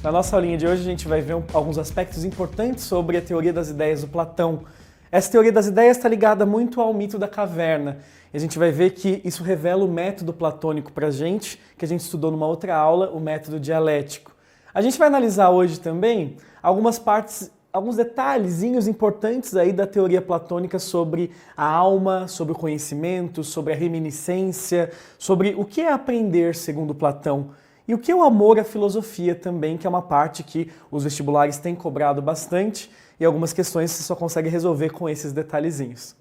Na nossa aulinha de hoje a gente vai ver alguns aspectos importantes sobre a teoria das ideias do Platão. Essa teoria das ideias está ligada muito ao mito da caverna. E a gente vai ver que isso revela o método platônico para a gente, que a gente estudou numa outra aula, o método dialético. A gente vai analisar hoje também algumas partes, alguns detalhezinhos importantes aí da teoria platônica sobre a alma, sobre o conhecimento, sobre a reminiscência, sobre o que é aprender segundo Platão. E o que é o amor à filosofia também, que é uma parte que os vestibulares têm cobrado bastante e algumas questões você só consegue resolver com esses detalhezinhos.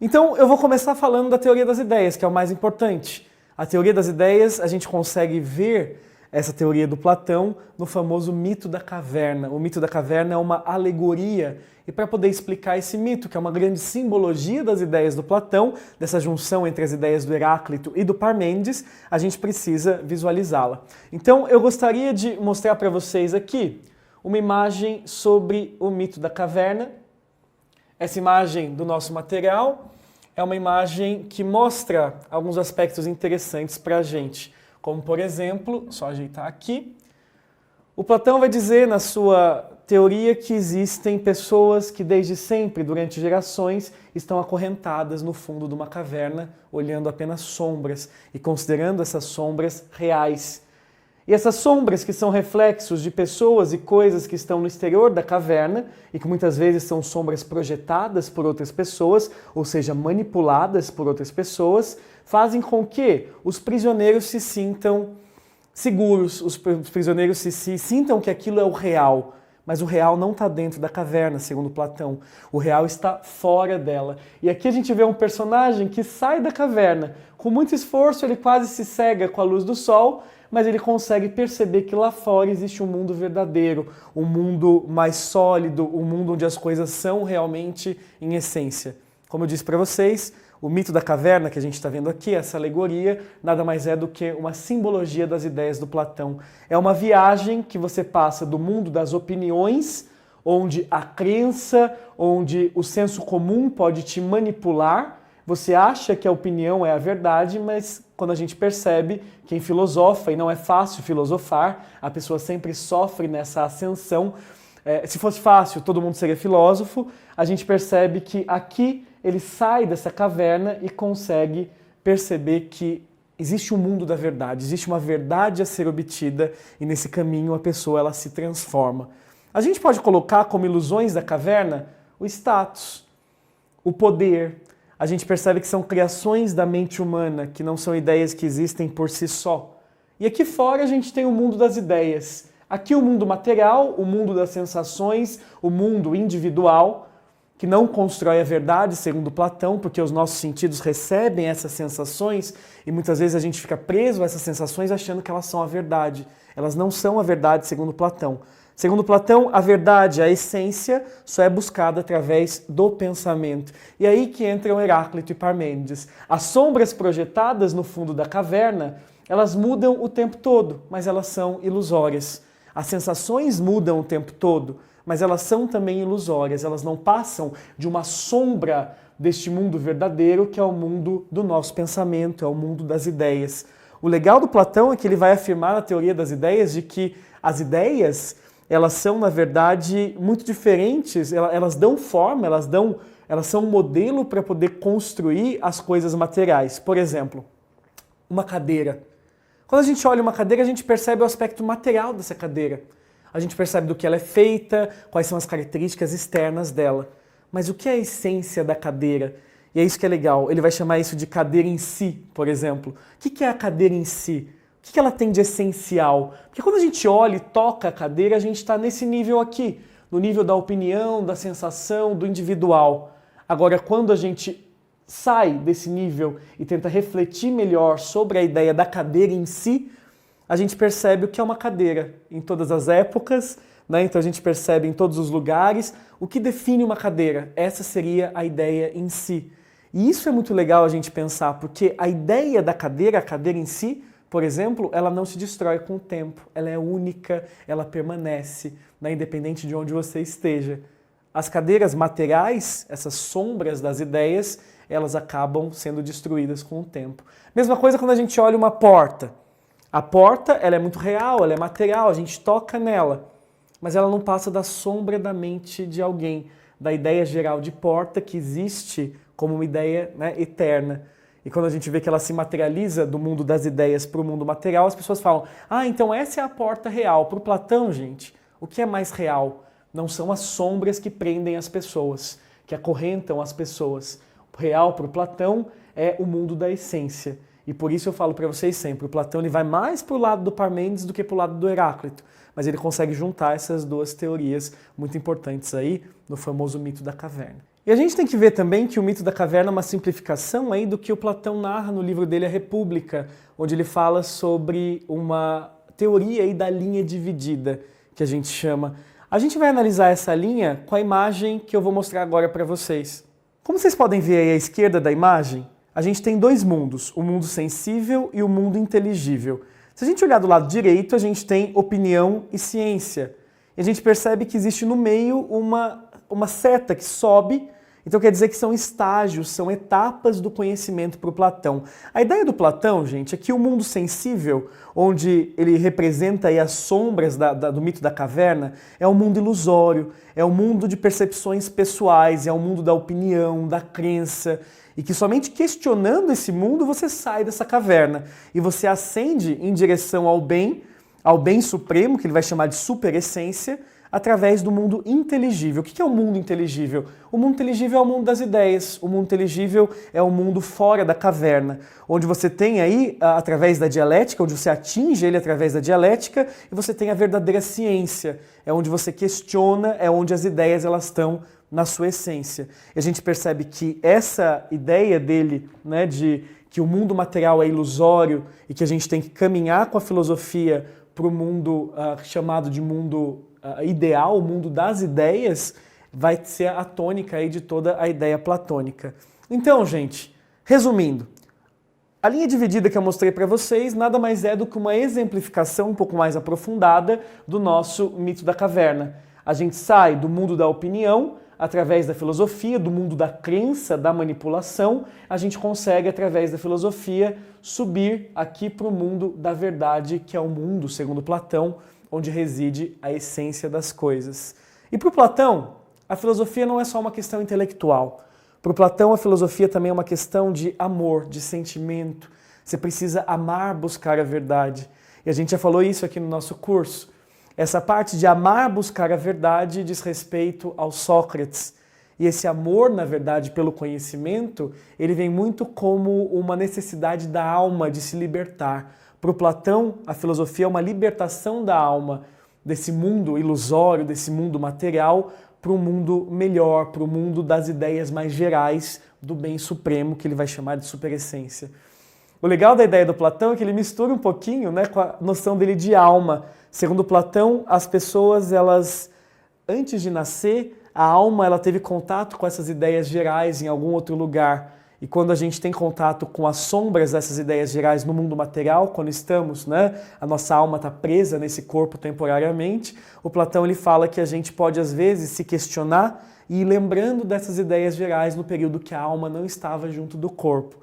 Então eu vou começar falando da teoria das ideias, que é o mais importante. A teoria das ideias, a gente consegue ver essa teoria do Platão no famoso mito da caverna. O mito da caverna é uma alegoria, e para poder explicar esse mito, que é uma grande simbologia das ideias do Platão, dessa junção entre as ideias do Heráclito e do Parmênides, a gente precisa visualizá-la. Então eu gostaria de mostrar para vocês aqui uma imagem sobre o mito da caverna. Essa imagem do nosso material é uma imagem que mostra alguns aspectos interessantes para a gente. Como, por exemplo, só ajeitar aqui, o Platão vai dizer na sua teoria que existem pessoas que desde sempre, durante gerações, estão acorrentadas no fundo de uma caverna, olhando apenas sombras e considerando essas sombras reais. E essas sombras que são reflexos de pessoas e coisas que estão no exterior da caverna e que muitas vezes são sombras projetadas por outras pessoas, ou seja, manipuladas por outras pessoas, fazem com que os prisioneiros se sintam seguros, os prisioneiros se sintam que aquilo é o real. Mas o real não está dentro da caverna, segundo Platão. O real está fora dela. E aqui a gente vê um personagem que sai da caverna. Com muito esforço, ele quase se cega com a luz do sol, mas ele consegue perceber que lá fora existe um mundo verdadeiro, um mundo mais sólido, um mundo onde as coisas são realmente em essência. Como eu disse para vocês, o mito da caverna que a gente está vendo aqui, essa alegoria, nada mais é do que uma simbologia das ideias do Platão. É uma viagem que você passa do mundo das opiniões, onde a crença, onde o senso comum pode te manipular. Você acha que a opinião é a verdade, mas quando a gente percebe, quem filosofa, e não é fácil filosofar, a pessoa sempre sofre nessa ascensão. Se fosse fácil, todo mundo seria filósofo. A gente percebe que aqui ele sai dessa caverna e consegue perceber que existe um mundo da verdade, existe uma verdade a ser obtida e nesse caminho a pessoa ela se transforma. A gente pode colocar como ilusões da caverna o status, o poder. A gente percebe que são criações da mente humana, que não são ideias que existem por si só. E aqui fora a gente tem o mundo das ideias. Aqui o mundo material, o mundo das sensações, o mundo individual, que não constrói a verdade, segundo Platão, porque os nossos sentidos recebem essas sensações e muitas vezes a gente fica preso a essas sensações achando que elas são a verdade. Elas não são a verdade, segundo Platão. Segundo Platão, a verdade, a essência, só é buscada através do pensamento. E aí que entram Heráclito e Parmênides. As sombras projetadas no fundo da caverna, elas mudam o tempo todo, mas elas são ilusórias. As sensações mudam o tempo todo, mas elas são também ilusórias, elas não passam de uma sombra deste mundo verdadeiro, que é o mundo do nosso pensamento, é o mundo das ideias. O legal do Platão é que ele vai afirmar na teoria das ideias de que as ideias, elas são, na verdade, muito diferentes, elas dão forma, elas são um modelo para poder construir as coisas materiais. Por exemplo, uma cadeira. Quando a gente olha uma cadeira, a gente percebe o aspecto material dessa cadeira. A gente percebe do que ela é feita, quais são as características externas dela. Mas o que é a essência da cadeira? E é isso que é legal. Ele vai chamar isso de cadeira em si, por exemplo. O que é a cadeira em si? O que ela tem de essencial? Porque quando a gente olha e toca a cadeira, a gente está nesse nível aqui, no nível da opinião, da sensação, do individual. Agora, quando a gente sai desse nível e tenta refletir melhor sobre a ideia da cadeira em si, a gente percebe o que é uma cadeira em todas as épocas, né? Então a gente percebe em todos os lugares o que define uma cadeira. Essa seria a ideia em si. E isso é muito legal a gente pensar, porque a ideia da cadeira, a cadeira em si, por exemplo, ela não se destrói com o tempo. Ela é única, ela permanece, né? Independente de onde você esteja. As cadeiras materiais, essas sombras das ideias, elas acabam sendo destruídas com o tempo. Mesma coisa quando a gente olha uma porta. A porta, ela é muito real, ela é material, a gente toca nela, mas ela não passa da sombra da mente de alguém, da ideia geral de porta que existe como uma ideia, né, eterna. E quando a gente vê que ela se materializa do mundo das ideias para o mundo material, as pessoas falam, ah, então essa é a porta real. Para o Platão, gente, o que é mais real? Não são as sombras que prendem as pessoas, que acorrentam as pessoas. O real para o Platão é o mundo da essência. E por isso eu falo para vocês sempre, o Platão ele vai mais para o lado do Parmênides do que para o lado do Heráclito. Mas ele consegue juntar essas duas teorias muito importantes aí no famoso mito da caverna. E a gente tem que ver também que o mito da caverna é uma simplificação aí do que o Platão narra no livro dele, A República, onde ele fala sobre uma teoria aí da linha dividida, que a gente chama. A gente vai analisar essa linha com a imagem que eu vou mostrar agora para vocês. Como vocês podem ver aí à esquerda da imagem, a gente tem dois mundos, o mundo sensível e o mundo inteligível. Se a gente olhar do lado direito, a gente tem opinião e ciência. E a gente percebe que existe no meio uma seta que sobe, então quer dizer que são estágios, são etapas do conhecimento para o Platão. A ideia do Platão, gente, é que o mundo sensível, onde ele representa aí as sombras do mito da caverna, é um mundo ilusório, é um mundo de percepções pessoais, é um mundo da opinião, da crença, e que somente questionando esse mundo você sai dessa caverna e você ascende em direção ao bem supremo, que ele vai chamar de superessência, através do mundo inteligível. O que é o mundo inteligível? O mundo inteligível é o mundo das ideias, o mundo inteligível é o mundo fora da caverna, onde você tem aí, através da dialética, onde você atinge ele através da dialética, e você tem a verdadeira ciência, é onde você questiona, é onde as ideias elas estão na sua essência. E a gente percebe que essa ideia dele, né, de que o mundo material é ilusório e que a gente tem que caminhar com a filosofia para o mundo chamado de mundo ideal, o mundo das ideias, vai ser a tônica aí de toda a ideia platônica. Então, gente, resumindo, a linha dividida que eu mostrei para vocês nada mais é do que uma exemplificação um pouco mais aprofundada do nosso mito da caverna. A gente sai do mundo da opinião, através da filosofia, do mundo da crença, da manipulação, a gente consegue, através da filosofia, subir aqui para o mundo da verdade, que é o mundo, segundo Platão, onde reside a essência das coisas. E para o Platão, a filosofia não é só uma questão intelectual. Para o Platão, a filosofia também é uma questão de amor, de sentimento. Você precisa amar, buscar a verdade. E a gente já falou isso aqui no nosso curso. Essa parte de amar, buscar a verdade diz respeito ao Sócrates. E esse amor, na verdade, pelo conhecimento, ele vem muito como uma necessidade da alma de se libertar. Para o Platão, a filosofia é uma libertação da alma desse mundo ilusório, desse mundo material, para um mundo melhor, para o mundo das ideias mais gerais do bem supremo, que ele vai chamar de superessência. O legal da ideia do Platão é que ele mistura um pouquinho, né, com a noção dele de alma. Segundo Platão, as pessoas, elas, antes de nascer, a alma ela teve contato com essas ideias gerais em algum outro lugar. E quando a gente tem contato com as sombras dessas ideias gerais no mundo material, quando estamos, né, a nossa alma está presa nesse corpo temporariamente, o Platão ele fala que a gente pode às vezes se questionar e ir lembrando dessas ideias gerais no período que a alma não estava junto do corpo.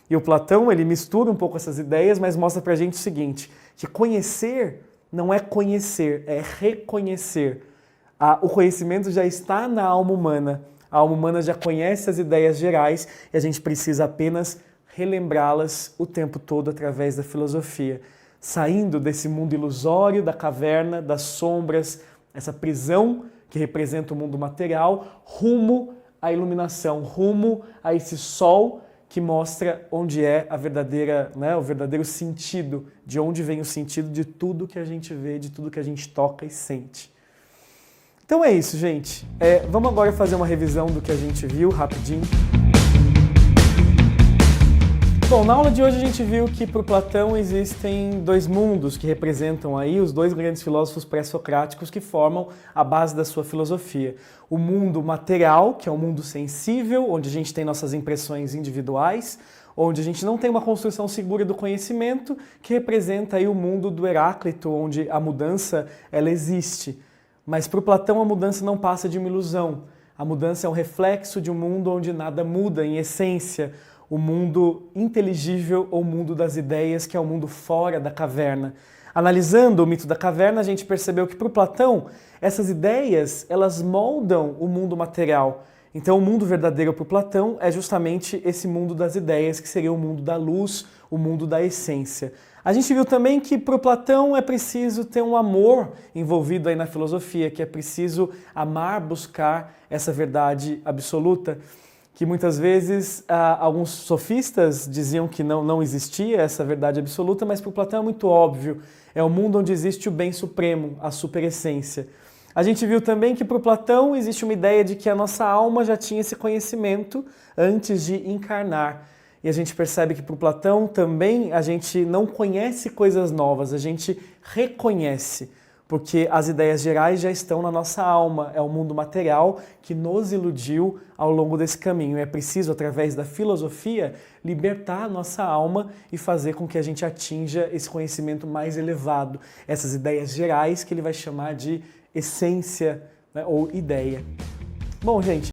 E o Platão ele mistura um pouco essas ideias, mas mostra pra gente o seguinte, que conhecer não é conhecer, é reconhecer. O conhecimento já está na alma humana. A alma humana já conhece as ideias gerais e a gente precisa apenas relembrá-las o tempo todo através da filosofia. Saindo desse mundo ilusório, da caverna, das sombras, essa prisão que representa o mundo material, rumo à iluminação, rumo a esse sol que mostra onde é a verdadeira, né, o verdadeiro sentido, de onde vem o sentido de tudo que a gente vê, de tudo que a gente toca e sente. Então é isso, gente. Vamos agora fazer uma revisão do que a gente viu rapidinho. Bom, na aula de hoje a gente viu que para o Platão existem dois mundos que representam aí os dois grandes filósofos pré-socráticos que formam a base da sua filosofia. O mundo material, que é o mundo sensível, onde a gente tem nossas impressões individuais, onde a gente não tem uma construção segura do conhecimento, que representa aí o mundo do Heráclito, onde a mudança ela existe. Mas para o Platão a mudança não passa de uma ilusão. A mudança é um reflexo de um mundo onde nada muda em essência, o mundo inteligível ou mundo das ideias, que é o mundo fora da caverna. Analisando o mito da caverna, a gente percebeu que para o Platão, essas ideias, elas moldam o mundo material. Então, o mundo verdadeiro para o Platão é justamente esse mundo das ideias, que seria o mundo da luz, o mundo da essência. A gente viu também que para o Platão é preciso ter um amor envolvido aí na filosofia, que é preciso amar, buscar essa verdade absoluta, que muitas vezes alguns sofistas diziam que não existia essa verdade absoluta, mas para o Platão é muito óbvio, é o mundo onde existe o bem supremo, a superessência. A gente viu também que para o Platão existe uma ideia de que a nossa alma já tinha esse conhecimento antes de encarnar. E a gente percebe que para o Platão também a gente não conhece coisas novas, a gente reconhece, porque as ideias gerais já estão na nossa alma, é o mundo material que nos iludiu ao longo desse caminho. É preciso, através da filosofia, libertar a nossa alma e fazer com que a gente atinja esse conhecimento mais elevado, essas ideias gerais que ele vai chamar de essência, né, ou ideia. Bom, gente,